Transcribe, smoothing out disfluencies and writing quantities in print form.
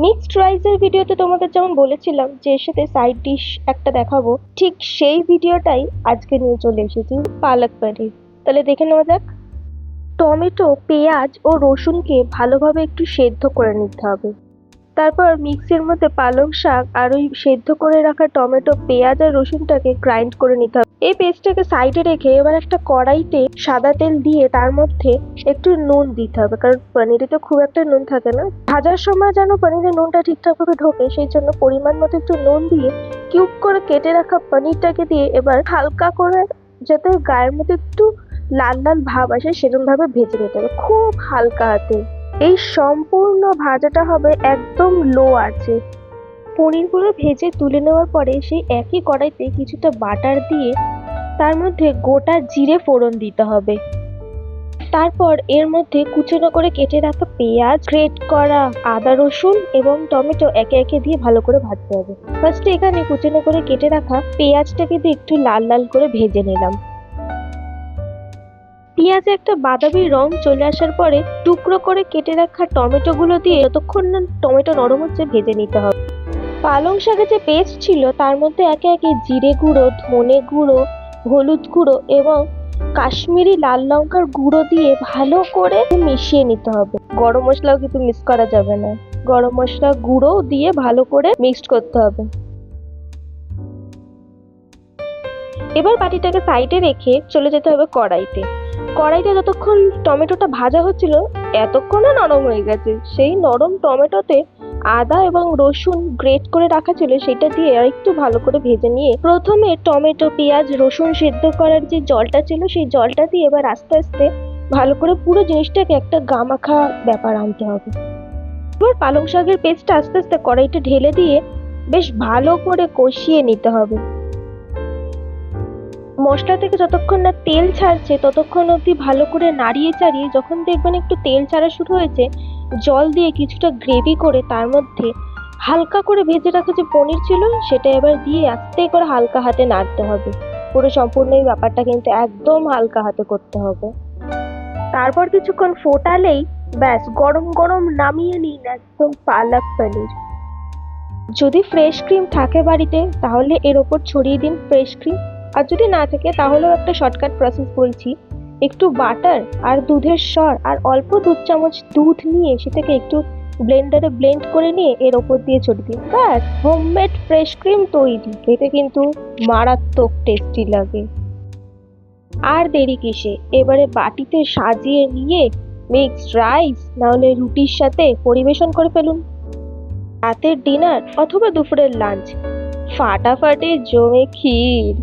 Mixed রাইসের ভিডিওতে তোমাদের যেমন বলেছিলাম যে এর সাথে সাইড ডিশ একটা দেখাবো, ঠিক সেই ভিডিওটাই আজকে নিয়ে চলে এসেছি, পালক পনির। তাহলে দেখে নেওয়া যাক। টমেটো, পেঁয়াজ ও রসুনকে ভালোভাবে একটু সেদ্ধ করে নিতে হবে। তারপর মিক্সির মধ্যে পালং শাক আর ওই সেদ্ধ করে রাখা টমেটো, পেঁয়াজ আর রসুনটাকে গ্রাইন্ড করে নিতে হবে। এই পেস্টটাকে সাইডে রেখে এবার একটা কড়াইতে সাদা তেল দিয়ে তার মধ্যে একটু নুন দিতে হবে, কারণ পনিরে তো খুব একটা নুন থাকে না। ভাজার সময় যেন পনিরে নুনটা ঠিকঠাকভাবে ঢোকে, সেই জন্য পরিমাণ মতো একটু নুন দিয়ে কিউব করে কেটে রাখা পনিরটাকে দিয়ে এবার হালকা করে, যাতে গায়ের মধ্যে একটু লাল লাল ভাব আসে সেরকম ভাবে ভেজে নিতে হবে, খুব হালকা হাতে। এই সম্পূর্ণ ভাজাটা হবে একদম লো আঁচে। পনিরগুলো ভেজে তুলে নেওয়ার পরে সেই একই কড়াইতে কিছুটা বাটার দিয়ে তার মধ্যে গোটা জিরে ফোড়ন দিতে হবে। তারপর এর মধ্যে কুচনো করে কেটে রাখা পেঁয়াজ, গ্রেট করা আদা রসুন এবং টমেটো একে একে দিয়ে ভালো করে ভাজতে হবে। ফার্স্টে এখানে কুচনো করে কেটে রাখা পেঁয়াজটাকে দিয়ে একটু লাল লাল করে ভেজে নিলাম। পেঁয়াজে একটা বাদামি রং চলে আসার পরে টুকরো করে কেটে রাখা টমেটো গুলো দিয়ে যতক্ষণ না টমেটো নরম হচ্ছে ভেজে নিতে হবে। পালং শাকের যে পেস্ট ছিল তার মধ্যে একে একে জিরে গুঁড়ো, ধনে গুঁড়ো, হলুদ গুঁড়ো এবং কাশ্মীরি লাল লঙ্কার গুঁড়ো দিয়ে ভালো করে মিশিয়ে নিতে হবে। গরম মশলাও কিন্তু মিক্স করা যাবে না, গরম মশলা গুঁড়ো দিয়ে ভালো করে মিক্সড করতে হবে। এবার বাটিটাকে সাইডে রেখে চলে যেতে হবে কড়াইতে। কড়াইতে যতক্ষণ টমেটোটা ভাজা হচ্ছিল এতক্ষণে নরম হয়ে গেছে। সেই নরম টমেটোতে আদা এবং রসুন গ্রেট করে রাখা ছিল সেটা দিয়ে আর একটু ভালো করে ভেজে নিয়ে প্রথমে টমেটো, পেঁয়াজ, রসুন সেদ্ধ করার যে জলটা ছিল সেই জলটা দিয়ে এবার আস্তে আস্তে ভালো করে পুরো জিনিসটাকে একটা গামাখা ব্যাপার আনতে হবে। এবার পালং শাকের পেস্টটা আস্তে আস্তে কড়াইতে ঢেলে দিয়ে বেশ ভালো করে কষিয়ে নিতে হবে। মশলা থেকে যতক্ষণ না তেল ছাড়ছে ততক্ষণ অবধি ভালো করে নাড়িয়ে চাড়িয়ে যখন দেখবেন একটু তেল ছাড়া শুরু হয়েছে, জল দিয়ে কিছুটা গ্রেভি করে তার মধ্যে হালকা করে ভেজে রাখা যে পনির ছিল সেটা এবার দিয়ে আস্তে করে হালকা হাতে নাড়তে হবে। পুরো সম্পূর্ণ এই ব্যাপারটা কিন্তু একদম হালকা হাতে করতে হবে। তারপর কিছুক্ষণ ফোটালেই ব্যাস গরম গরম নামিয়ে নিন একদম পালক পনির। যদি ফ্রেশ ক্রিম থাকে বাড়িতে তাহলে এর ওপর ছড়িয়ে দিন ফ্রেশ ক্রিম, আর যদি না থাকে তাহলেও একটা শর্টকাট প্রসেস বলছি। একটু বাটার আর দুধের সর আর অল্প 2 চামচ দুধ নিয়ে সেটাকে একটু ব্লেন্ডারে ব্লেন্ড করে নিয়ে এর ওপর দিয়ে ছড়িয়ে দিন, ব্যাস হোমমেড ফ্রেশ ক্রিম তৈরি। খেতে কিন্তু মারাত্মক টেস্টি লাগে। আর দেরি কিসে, এবারে বাটিতে সাজিয়ে নিয়ে মিক্সড রাইস নাহলে রুটির সাথে পরিবেশন করে ফেলুন। রাতের ডিনার অথবা দুপুরের লাঞ্চ ফাটাফাটি জমে ক্ষীর।